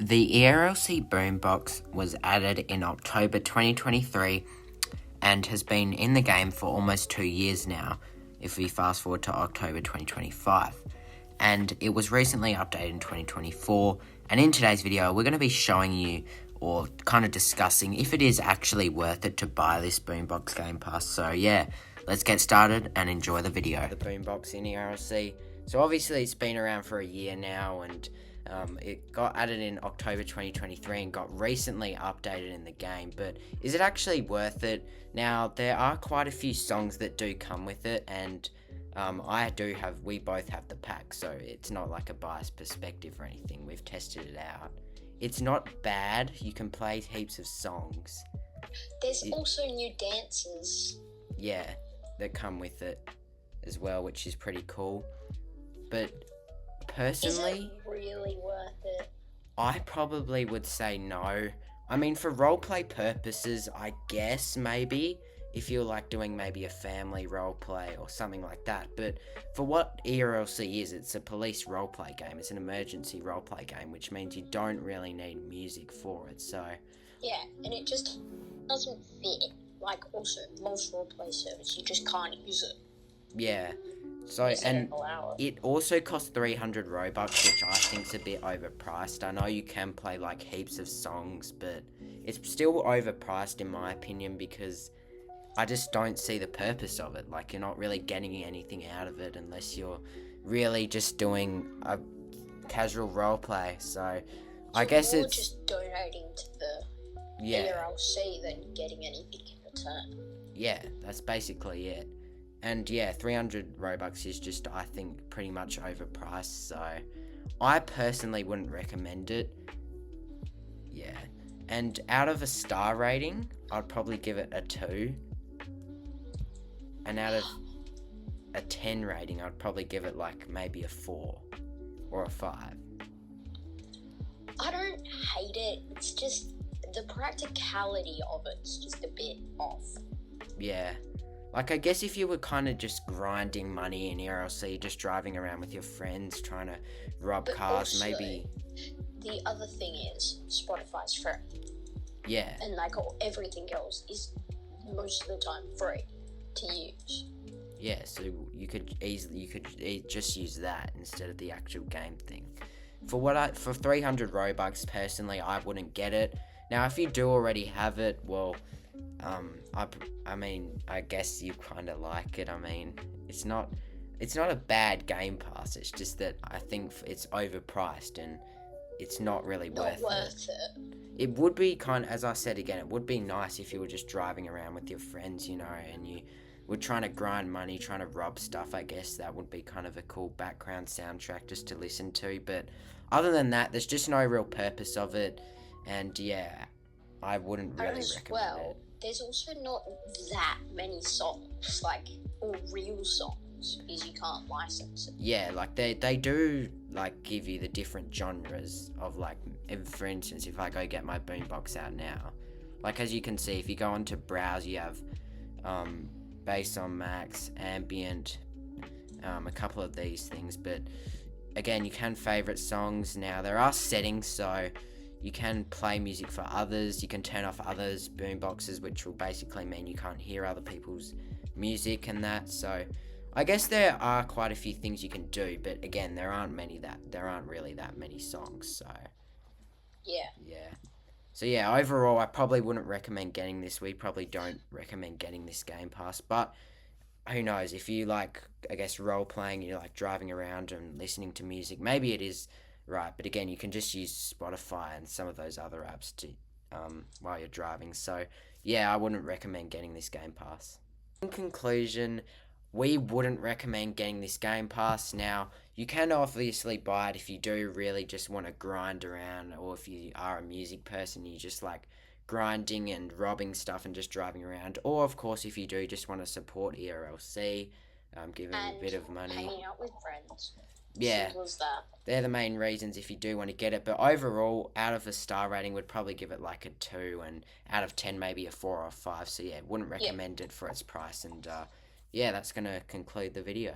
The ERLC Boombox was added in October 2023 and has been in the game for almost 2 years now, if we fast forward to October 2025. And it was recently updated in 2024, and in today's video we're going to be showing you or kind of discussing if it is actually worth it to buy this Boombox Game Pass. So yeah, let's get started and enjoy the video. The Boombox in ERLC. So obviously it's been around for a year now, and it got added in October 2023 and got recently updated in the game. But is it actually worth it? Now, there are quite a few songs that do come with it, and we both have the pack, so it's not like a biased perspective or anything. We've tested it out. It's not bad. You can play heaps of songs. There's also new dances. Yeah, that come with it as well, which is pretty cool. But personally, is it really worth it? I probably would say no. I mean, for roleplay purposes, I guess maybe, if you're like doing maybe a family roleplay or something like that. But for what ERLC is, it's a police roleplay game. It's an emergency roleplay game, which means you don't really need music for it. So yeah, and it just doesn't fit. Like, also, most roleplay servers, you just can't use it. Yeah. So, and it also costs 300 Robux, which I think's a bit overpriced. I know you can play like heaps of songs, but it's still overpriced in my opinion, because I just don't see the purpose of it. Like, you're not really getting anything out of it unless you're really just doing a casual roleplay. So I guess it's just donating to the ERLC than getting anything in return. Yeah, that's basically it. And yeah, 300 Robux is just, I think, pretty much overpriced, so I personally wouldn't recommend it. Yeah. And out of a star rating, I'd probably give it a 2. And out of a 10 rating, I'd probably give it like maybe a 4 or a 5. I don't hate it, it's just the practicality of it's just a bit off. Yeah. Like, I guess if you were kind of just grinding money in ERLC, just driving around with your friends, trying to rob cars, also, maybe. The other thing is, Spotify's free. Yeah. And, like, everything else is most of the time free to use. Yeah, so you could just use that instead of the actual game thing. For 300 Robux, personally, I wouldn't get it. Now, if you do already have it, well, I mean, I guess you kind of like it. I mean, it's not a bad Game Pass. It's just that I think it's overpriced and it's not really worth it. It would be as I said again, it would be nice if you were just driving around with your friends, you know, and you were trying to grind money, trying to rob stuff. I guess that would be kind of a cool background soundtrack just to listen to. But other than that, there's just no real purpose of it. And yeah, I wouldn't really recommend it. There's also not that many songs, like, or real songs, because you can't license it. Yeah, like, they do, like, give you the different genres of, like, for instance, if I go get my Boombox out now, like, as you can see, if you go onto browse, you have, bass on max, ambient, a couple of these things, but, again, you can favorite songs. Now, there are settings, so you can play music for others, you can turn off others' boomboxes, which will basically mean you can't hear other people's music and that. So I guess there are quite a few things you can do, but again, there aren't really that many songs. So yeah. So yeah, overall, I probably wouldn't recommend getting this. We probably don't recommend getting this Game Pass, but who knows, if you like, I guess, role playing, you're like driving around and listening to music, maybe it is right. But again, you can just use Spotify and some of those other apps to while you're driving. So yeah, I wouldn't recommend getting this Game Pass. In conclusion, we wouldn't recommend getting this Game Pass. Now, you can obviously buy it if you do really just want to grind around, or if you are a music person, you just like grinding and robbing stuff and just driving around, or of course if you do just want to support ERLC, give them a bit of money, hanging out with friends. Yeah, they're the main reasons if you do want to get it. But overall, out of a star rating, would probably give it like a 2, and out of 10 maybe a 4 or a 5. So yeah, wouldn't recommend it for its price. And yeah, that's going to conclude the video.